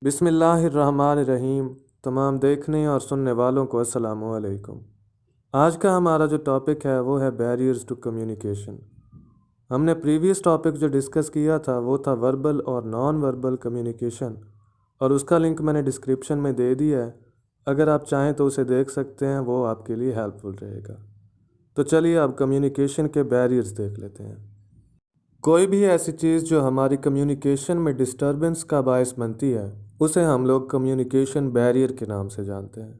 بسم اللہ الرحمن الرحیم۔ تمام دیکھنے اور سننے والوں کو السلام علیکم۔ آج کا ہمارا جو ٹاپک ہے وہ ہے بیریئرز ٹو کمیونیکیشن۔ ہم نے پریویس ٹاپک جو ڈسکس کیا تھا وہ تھا وربل اور نان وربل کمیونیکیشن، اور اس کا لنک میں نے ڈسکرپشن میں دے دیا ہے، اگر آپ چاہیں تو اسے دیکھ سکتے ہیں، وہ آپ کے لیے ہیلپ فل رہے گا۔ تو چلیے اب کمیونیکیشن کے بیریئرز دیکھ لیتے ہیں۔ کوئی بھی ایسی چیز جو ہماری کمیونیکیشن میں ڈسٹربنس کا باعث بنتی ہے اسے ہم لوگ کمیونیکیشن بیریئر کے نام سے جانتے ہیں۔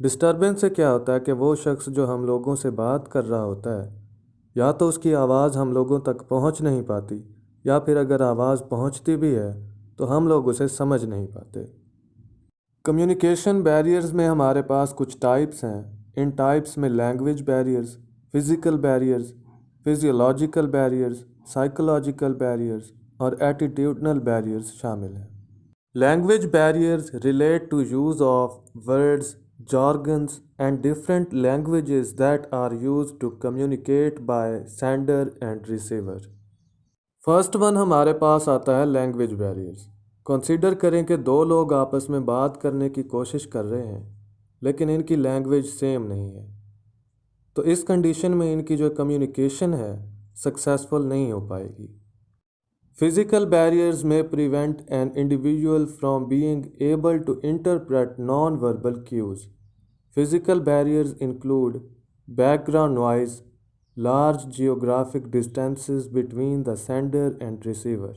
ڈسٹربنس سے کیا ہوتا ہے کہ وہ شخص جو ہم لوگوں سے بات کر رہا ہوتا ہے، یا تو اس کی آواز ہم لوگوں تک پہنچ نہیں پاتی، یا پھر اگر آواز پہنچتی بھی ہے تو ہم لوگ اسے سمجھ نہیں پاتے۔ کمیونیکیشن بیریئرز میں ہمارے پاس کچھ ٹائپس ہیں۔ ان ٹائپس میں language barriers, physical barriers, physiological barriers, psychological barriers اور ایٹیٹیوڈنل بیریئرز شامل ہیں۔ Language barriers relate to use of words, jargons, and different languages that are used to communicate by sender and receiver. First one ہمارے پاس آتا ہے language barriers۔ Consider کریں کہ دو لوگ آپس میں بات کرنے کی کوشش کر رہے ہیں لیکن ان کی لینگویج سیم نہیں ہے، تو اس کنڈیشن میں ان کی جو کمیونیکیشن ہے سکسیسفل نہیں ہو پائے گی۔ Physical barriers may prevent an individual from being able to interpret non-verbal cues. Physical barriers include background noise, large geographic distances between the sender and receiver.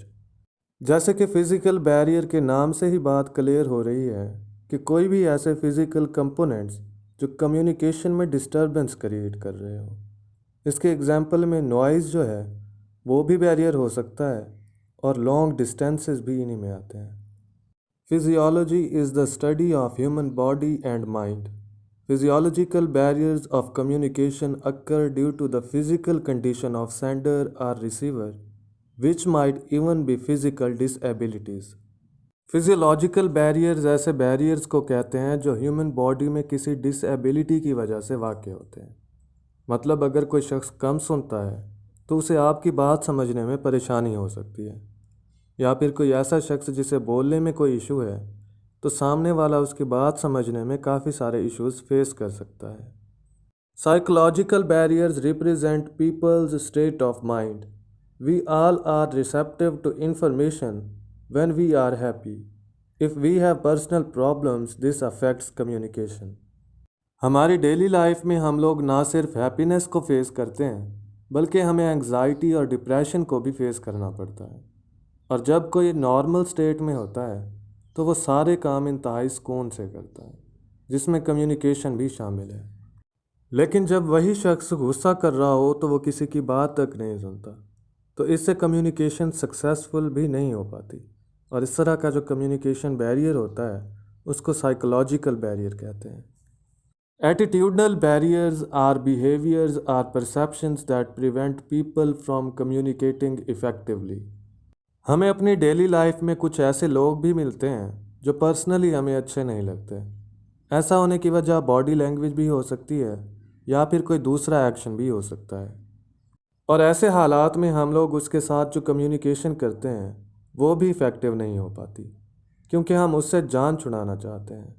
جیسے کہ فزیکل بیریئر کے نام سے ہی بات کلیئر ہو رہی ہے کہ کوئی بھی ایسے فزیکل کمپوننٹس جو کمیونیکیشن میں ڈسٹربنس کریٹ کر رہے ہوں۔ اس کے ایگزامپل میں نوائز جو ہے وہ بھی بیریئر ہو سکتا ہے، اور لانگ ڈسٹینسز بھی انہی میں آتے ہیں۔ Physiology is the study of human body and mind. Physiological barriers of communication occur due to the physical condition of sender اور receiver which might even be physical disabilities. Physiological barriers ایسے barriers کو کہتے ہیں جو human body میں کسی ڈس ability کی وجہ سے واقع ہوتے ہیں۔ مطلب اگر کوئی شخص کم سنتا ہے تو اسے آپ کی بات سمجھنے میں پریشانی ہو سکتی ہے، یا پھر کوئی ایسا شخص جسے بولنے میں کوئی ایشو ہے تو سامنے والا اس کی بات سمجھنے میں کافی سارے ایشوز فیس کر سکتا ہے۔ Psychological barriers represent people's state of mind. We all are receptive to information when we are happy. If we have personal problems this affects communication. ہماری ڈیلی لائف میں ہم لوگ نہ صرف ہیپینس کو فیس کرتے ہیں بلکہ ہمیں انگزائٹی اور ڈپریشن کو بھی فیس کرنا پڑتا ہے، اور جب کوئی نارمل سٹیٹ میں ہوتا ہے تو وہ سارے کام انتہائی سکون سے کرتا ہے، جس میں کمیونیکیشن بھی شامل ہے۔ لیکن جب وہی شخص غصہ کر رہا ہو تو وہ کسی کی بات تک نہیں سنتا، تو اس سے کمیونیکیشن سکسیسفل بھی نہیں ہو پاتی، اور اس طرح کا جو کمیونیکیشن بیریئر ہوتا ہے اس کو سائیکولوجیکل بیریئر کہتے ہیں۔ Attitudinal barriers are behaviors or perceptions that prevent people from communicating effectively. ہمیں اپنی ڈیلی لائف میں کچھ ایسے لوگ بھی ملتے ہیں جو پرسنلی ہمیں اچھے نہیں لگتے۔ ایسا ہونے کی وجہ باڈی لینگویج بھی ہو سکتی ہے، یا پھر کوئی دوسرا ایکشن بھی ہو سکتا ہے، اور ایسے حالات میں ہم لوگ اس کے ساتھ جو کمیونیکیشن کرتے ہیں وہ بھی افیکٹو نہیں ہو پاتی، کیونکہ ہم اس سے جان چھڑانا چاہتے ہیں،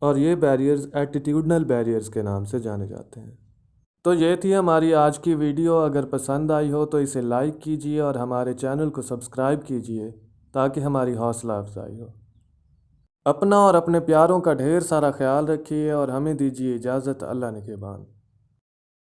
اور یہ بیریئرز ایٹیٹیوڈنل بیریئرز کے نام سے جانے جاتے ہیں۔ تو یہ تھی ہماری آج کی ویڈیو۔ اگر پسند آئی ہو تو اسے لائک کیجیے اور ہمارے چینل کو سبسکرائب کیجیے تاکہ ہماری حوصلہ افزائی ہو۔ اپنا اور اپنے پیاروں کا ڈھیر سارا خیال رکھیے اور ہمیں دیجیے اجازت۔ اللہ نگہبان۔